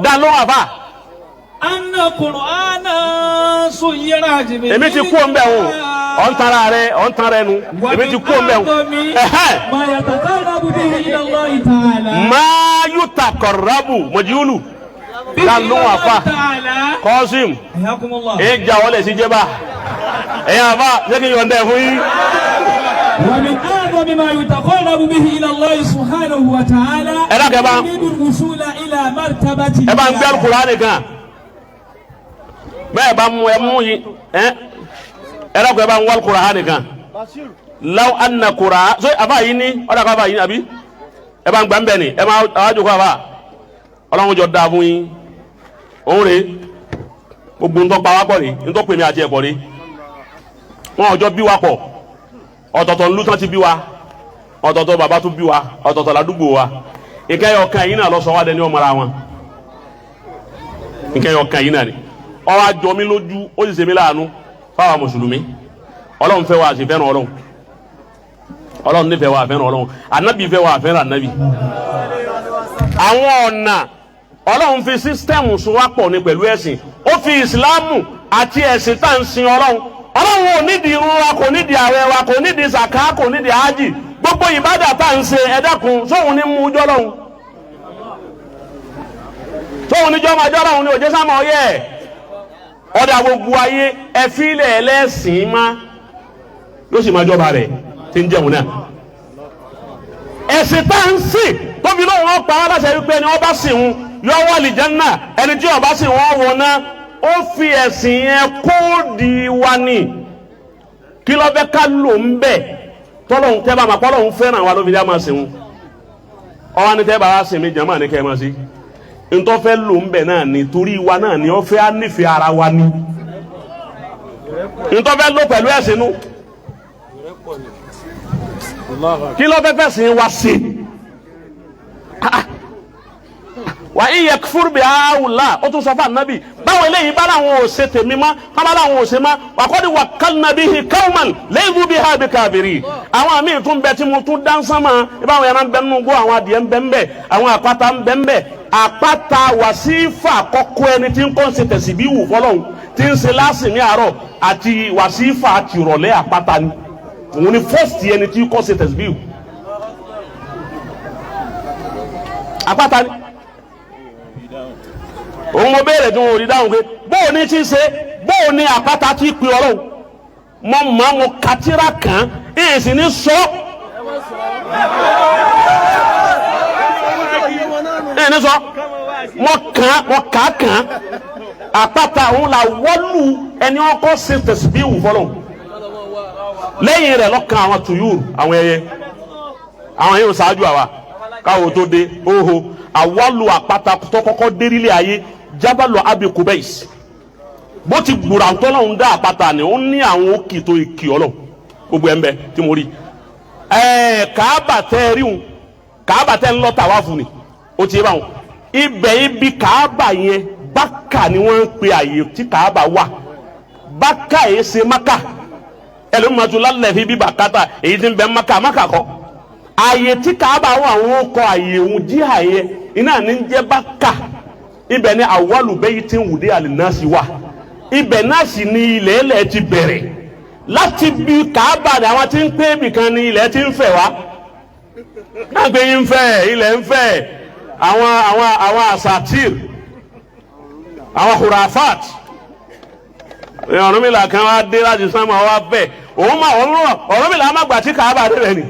dá lóhùn àbá. Anna Qur'ana suyyira Jibril. Èmi ti kú ọ̀nbẹ o ọ̀n tara rẹ nu èmi ti kú ọ̀nbẹ o. Ma yataqarrabu bihi ila Allah ta'ala. Ma yutaqarrabu mọ̀júlù dá lóhùn àbá. Kọ́sìm ìjà wọlé sí jẹba ẹ̀yin àbá ṣé kí n yọ̀ǹda ẹ̀ fún yín. ومن أعظم ما يتقرب به إلى الله سبحانه وتعالى يريد الوصول إلى مرتبة ẹ bá ń gbé Al-Qur'ani kan bẹ́ẹ̀ bá mú ẹ mú yìí ẹ lọ́kọ̀ ẹ bá ń wá Al-Qur'ani kan law anna Qur'an so àbá yìí ní ọ̀dà kan àbá yìí ní àbí ẹ bá ń gbà ń bẹ̀ ni ẹ máa àwájú kọ́ àbá ọlọ́run jọ dáa fún yín òun rè gbogbo ń tọ́ pa wá pọ̀ rí ń tọ́ pè mí àti ẹ̀kọ́ rí wọn ọjọ́ bí wa pọ̀ ọ̀tọ̀ọ̀tọ̀ ńlú tán ti bí wa ọ̀tọ̀ọ̀tọ̀ bàbá tún bí wa ọ̀tọ̀ọ̀tọ̀ ládùúgbò wa ìkẹyọ kan yìí náà lọ sọ wá dẹni ọmọra wọn ìkẹyọ kan yìí náà ni ọwọ́ àjọ mi lójú ó sì ṣe mí láàánú fáwọn mùsùlùmí ọlọ́run fẹ́ wa àti fẹ́ràn ọlọ́run ọlọ́run nífẹ̀ẹ́ wa àfẹ́ràn ọlọ́run ànábì fẹ́ wa àfẹ́ràn ànábì. àwọn ọ̀nà ọlọ́run fi sísítẹ́ẹ̀mù sún wá pọ̀ ní pẹ̀lú ẹ̀sìn ó fi ìsìláàmù àti ẹ̀sìn tá à ń sin ọlọ́run ò nídìí irun wa kò nídìí ààwẹ̀ wa kò nídìí sàká kò nídìí hájì gbogbo ìbádà tá à ń ṣe ẹ dákun sóhun ní mú jọ́ lọ́hun sóhun ní jọ́mọ jọ́ lọ́hun ní òjé sáma ọyẹ́ ọ̀dà gbogbo ayé ẹ fílẹ̀ ẹlẹ́sìn má yóò sì máa jọba rẹ̀ tí ń jẹun náà ẹ̀sìn tá à ń sìn tóbi lóhun ọ̀pá aláṣẹ wípé ẹni wọ́n bá sìn ń yọ wọ́n àlìjánnà ẹni tí wọ́n bá sìn wọ́n wọ̀ náà ó fi ẹ̀sìn yẹn kóòdì wa ní kí ló fẹ́ ká lò ń bẹ̀ tọ́lọ́hún tẹ́ bá ma kọ́lọ́hún fẹ́ràn wa ló fi dá máa sìn wọn ọwọ́ ni tẹ́ bá wá sìn mí jàmáà ní kẹ́ ẹ máa sí ntọ́ fẹ́ lò ń bẹ̀ náà ni torí wa náà ni ó fẹ́ á nífẹ̀ẹ́ ara wa ni ntọ́ fẹ́ lò pẹ̀lú ẹ̀sìn nu kí ló fẹ́ fẹ́ sìn wa sí wà á yẹ fúru bí awùlá ó tún sọ fún anabi báwo eléyìí bá làwọn ò ṣe tèmi má kábà làwọn ò ṣe má wà kọ́ ni wà kálínàbí hi káwùmán lẹ́yìn bí ha bí kábìrì àwọn àmì tún bẹ tí mo tún dánsán ma ibà wọn yẹn ń bẹ nínú gbó àwọn adìyẹ ń bẹ ń bẹ àwọn àpáta ń bẹ ń bẹ àpáta wàsífà kọ́kọ́ ẹni tí ń kọ́ ń ṣe tẹ̀sí bí wù fọlọ́hún tí ń ṣe láàsì ní àárọ̀ àti wàsífà àti ìrọ̀lẹ́ àpáta ni òun ni fọ́ọ̀sì ẹni tí ń kọ́ ń ṣe tẹ̀sí bí wù àpáta ni òun mo béèrè tí wọn ò rí dáhùn pé bóò ní tí ń ṣe bóò ní àpáta tí pe ọlọ́run mo mọ̀ mo katira kan èyí sì ní sọ èyí ní sọ mo kà á kàn àpáta òun là wọ́lù ẹni ọkọ̀ ṣe tẹ̀síbí wù fọlọ́run lẹ́yìn rẹ̀ lọ́kàn àwọn tuyúrù àwọn ẹyẹ àwọn yóò ṣáájú àwa káwọ́ tó dé óhó àwọlù àpáta tó kọ́kọ́ dérílé ayé jábàlù Abi Kubais bó ti gbùrà tọ́lọ́hún dá àpáta ni ó ní àwọn òkè tó ìkì ọlọ́ gbogbo ẹ̀ ń bẹ tí mo rí Kàábà tẹ́ ríhun Kàábà tẹ́ ń lọ tàwáfù ni ó ti yé báwọn ibẹ̀ ibi Kàábà yẹn Bákà ni wọ́n ń pe àyè tí Kàábà wà Bákà yẹn ṣe Mákà ẹlòmíràn lálẹ́ fi bí bàkátà èyí tí ń bẹ Mákà kọ́ àyè tí Kàábà wà wọ́n kọ àyè òun jí àyè iná ní jẹ́ Bákà ibẹ̀ ni awwalu baytin wudi'a lin-nasi wà ibẹ̀ náà sì ni ilẹ̀ ẹlẹ̀ ti bẹ̀rẹ̀ láti bí Kàábà ni àwọn tí ń pé ibìkan ni ilẹ̀ ti ń fẹ̀ wá náà pé yín ń fẹ̀ ilẹ̀ ń fẹ̀ àwọn asatir àwọn hurafat Ọ̀rúnmìlà kan wá dé láti sánmà wá bẹ̀ òun máa Ọ̀rúnmìlà má gbà tí Kàábà dé rẹ̀ ni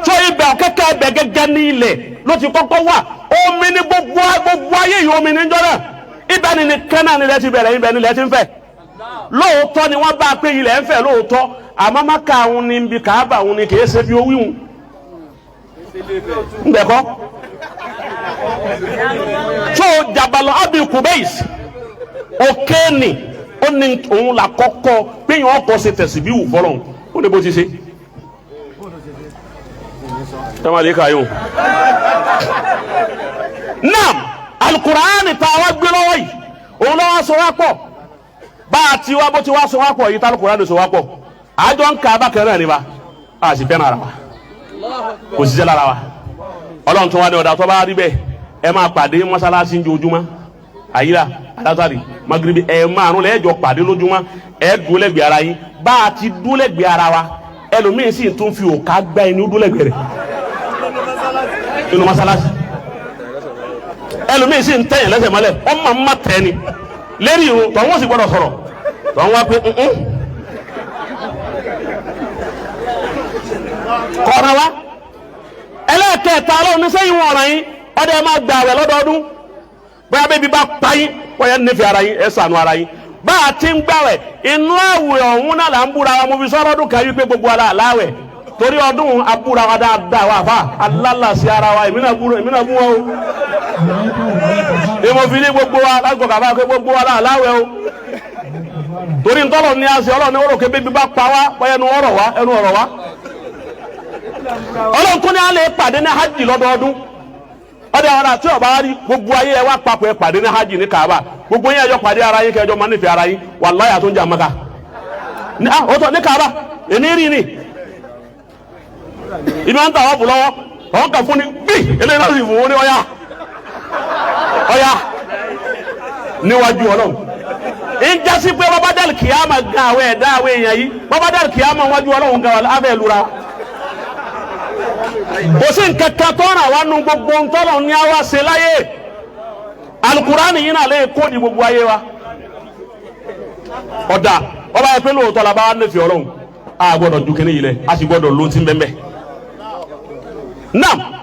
tó ibẹ̀ kẹ́kẹ́ ibẹ̀ gẹ́gẹ́ ní ilẹ̀ ló ti kọ́kọ́ wà omi ní gbogbo ayé yìí omi ní jọ́nà ibẹ̀ ni nìkan náà nílẹ̀ ti bẹ̀rẹ̀ ibẹ̀ nílẹ̀ ti ń fẹ̀ lóòótọ́ ni wọ́n bá a pé ilẹ̀ ń fẹ̀ lóòótọ́ àmọ́ Mákà òun ni bí Kàábà òun ni kìí ṣe bí ó wíwùn ńbẹ̀kọ́ tó Jabalu Abi Kubais òkè ni ó ní òun là kọ́kọ́ pé yẹn ọkọ̀ ṣe tẹ̀sí bí wù fọlọ́n ó ní bó ti ṣe tamale kayo nam Al-Qur'ani tá wá gbé lọ́wọ́ yìí òun ló wá so wá pọ̀ bá a ti wá bó ti wá so wá pọ̀ yìí tá Al-Qur'ani so wá pọ̀ àjọ ń ka bákan náà ni ba a sì fẹ́ràn ara wa kò sí jẹ́ lára wa ọlọ́run tó wá ní ọ̀dà tó bá rí bẹ́ẹ̀ ẹ máa pàdé mọ́sálásí ń jojúmọ́ àyílà alásàrì magiribi ẹ márùn lẹ́ẹ̀jọ pàdé lójúmọ́ ẹ dúró lẹ́gbẹ̀ẹ́ ara yín bá a ti dúró lẹ́gbẹ̀ẹ́ ara wa ẹlòmíín sì tún fi òkà gbá ẹni dúró lẹ́gbẹ̀ẹ́ rẹ̀ nínú mọ́sálásí ẹlòmíín sì ń tẹ̀yìn lẹ́sẹ̀ mọ́lẹ̀ ọmọ mọ́ tẹ́ ni lérí irun tọ́wọ́n sì gbọ́dọ̀ sọ̀rọ̀ tọ́wọ́n wá pé kọ̀ọ̀rọ̀ wa ẹlẹ́ẹ̀kẹta ọlọ́run ní sẹ́yìn wọn ọ̀ràn yín ọdẹ máa gbà rẹ̀ lọ́dọọdún bóyá bébí bá pa yín bóyá nífẹ̀ẹ́ ara yín ẹ ṣàánú ara yín bá a ti ń gbàwẹ̀ inú àwẹ̀ ọ̀hún náà là ń búra wa mo fi sọ́rọ́ ọdún kan yí pé gbogbo ala àláwẹ̀ torí ọdún abúra wa dáadáa wà fà alálàsí ara wa èmi náà bú wọn o èmo fi ní gbogbo wa lágbọ̀n kàbá pé gbogbo wa láàláwẹ̀ o torí ntọ́lọ̀ ní àṣẹ ọlọ́run ní wọ́n rò pé bébí bá pa wá bóyá ẹnu ọ̀rọ̀ wa ọlọ́run tó ní alẹ́ pàdé ní hajj lọ́dọọdún ọdẹ àwọn àti ọba rí gbogbo ayé ẹ wá papọ̀ ẹ pàdé ní hajj ní Kaaba gbogbo yín ẹjọ́ pàdé ara yín kẹjọ máa nífẹ̀ẹ́ ara yín wàláyà tó ń jà mọ́ka ọ̀tọ̀ ní Kaaba èmi rí ni ìmọ̀ ń tà wọ́n bù lọ́wọ́ ọ̀hún kà fún ni bí eléyìí náà sì fún wọn ní ọ̀yà níwájú ọlọ́run ìjásí pé bàbá dàlù kìámà gan àwọn ẹ̀dá àwọn èèyàn yìí bàbá dàlù kìámà wájú ọlọ́run gan abẹ́ lura kò sí nǹkankan tó ràn wá nu gbogbo ntọ́lọ̀ ní àwa ṣe láyé alukurani yìí náà lè kó di gbogbo ayé wa ọ̀dà ọba yẹn pé lóòótọ́ la bá wà nífẹ̀ẹ́ ọlọ́run a gbọ́dọ̀ ju kínní yìí lẹ̀ a sì gbọ́dọ̀ ló ti ń bẹ́ẹ̀ náà.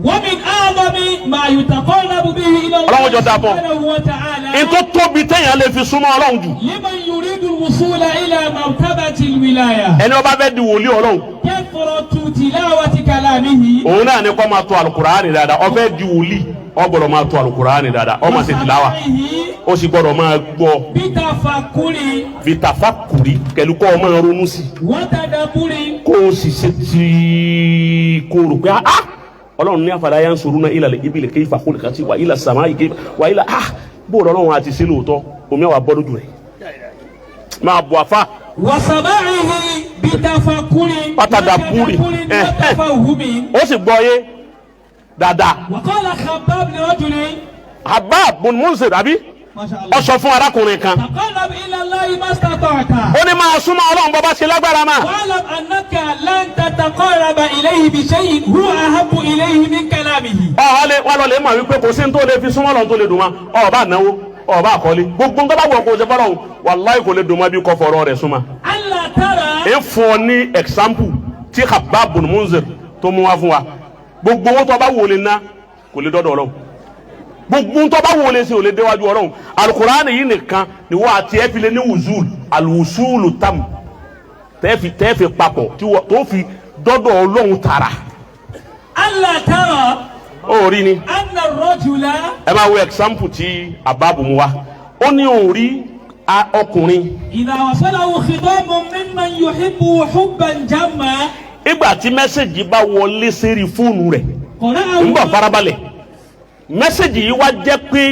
ومن أعظم ما يتقرب به إلى الله سبحانه وتعالى إنتو توبي تيان لي في سما ọlọ́run jù لمن يريد الوصول إلى مرتبة الولاية ẹni ó bá fẹ́ di wòlíì ọlọ́run كثرة تلاوة كلامه òun náà ni kó máa tó alukurani dáadáa ó fẹ́ di wòlíì ó gbọ́dọ̀ máa tó alukurani dáadáa ó máa ṣe tìláwà ó sì gbọ́dọ̀ máa gbọ́ bitafakuri pẹ̀lú kó máa ronú sí kó o sì ṣe tí kó rò pé ọlọ́run ní àfàdá yà ń sọ̀rọ̀ náà ilà ibìlẹ̀ kéyìí fàkúlẹ̀ kàtí wà ilà sàmá yìí kéyìí wà ilà bóòrò ọlọ́run àti sílẹ̀ òótọ́ omi àwọn abọ́ lójú rẹ̀ máa bọ̀ àfa. wàsàbáyìí bitafakuri pátádàbúrì ó sì gbọ́ yé dáadáa. wàkọ́lá Khabbab ní ọjọ́ ni. Khabbab bun Munzir àbí ó sọ fún arákùnrin kan. taqarrab ila Allahi mastata'ta. ó ní máa súnmọ́ ọlọ́run bọ́ bá ṣe lágbára máa. wa'lam annaka lan tataqarraba ilayhi bi shay'in huwa ahabbu ilayhi min kalamihi. wọ́n lọ lè mọ̀ wípé kò sí ní tó lè fi súnmọ́ ọlọ́run tó lè dùn mọ́ ọba náwó ọba àkọlé gbogbo nǹkan bá wọ̀ kó o ṣe fọlọ́run wàláhì kò lè dùn mọ́ bí kò fọ̀rọ̀ rẹ̀ súnmọ́. Allah tara. ẹ fún ọ ní example tí Khabbab bun Munzir tó mú wá fún wa gbogbo owó tó bá wò lè ná kò lè dọ́dọ̀ ọlọ́run gbogbo ntọ́ bá wọlé sí o lè déwájú ọlọ́run alukur'an yìí nìkan ni wọ́n àti ẹ̀ fi lé ní wùzúl alùwùsúlù tam tẹ́ẹ̀fì papọ̀ tó fi dọ́dọ̀ ọlọ́run tara. Allah tara. ó rí ni. anna rajula. ẹ máa wo example tí ababu mu wa ó ní òun rí ọkùnrin. idha wasalahu khitabun mimman yuhibbu hubban jamma. ìgbà tí mẹ́sẹ̀gì bá wọlé sérí fóònù rẹ̀ ń bọ̀ farabalẹ̀ mẹ́sẹ̀gì yìí wá jẹ́ pé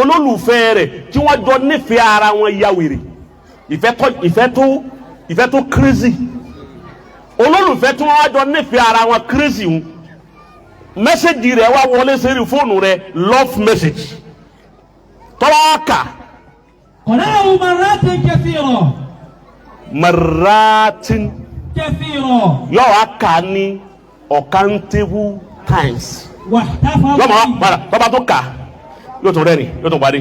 olólùfẹ́ rẹ̀ tí wọ́n jọ nífẹ̀ẹ́ ara wọn ya wèrè ìfẹ́ tó crazy olólùfẹ́ tí wọ́n jọ nífẹ̀ẹ́ ara wọn crazy ń mẹ́sẹ̀gì rẹ̀ wá wọlé sérí fóònù rẹ̀ love message tọ́wọ́ kà. qara'ahu marratin kathira. marratin kathira. yóò wá kà ní uncountable times. Lọ́mọ para bàbá tó kà yóò tún rẹ́ni yóò tún parí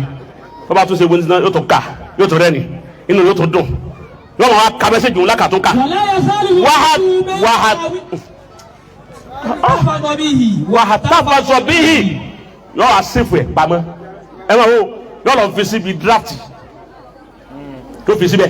bàbá tó ṣe gbóni náà yóò tún kà yóò tún rẹ́ni inú yóò tún dùn lọ́mọ wa ka mẹ́sẹ̀jì ńlá kà tún kà wàhátàfàṣọ bíhì yóò wá sèfù ẹ̀ pamọ́ ẹ máa wo yóò lọ fi síbi draft tó fi síbẹ̀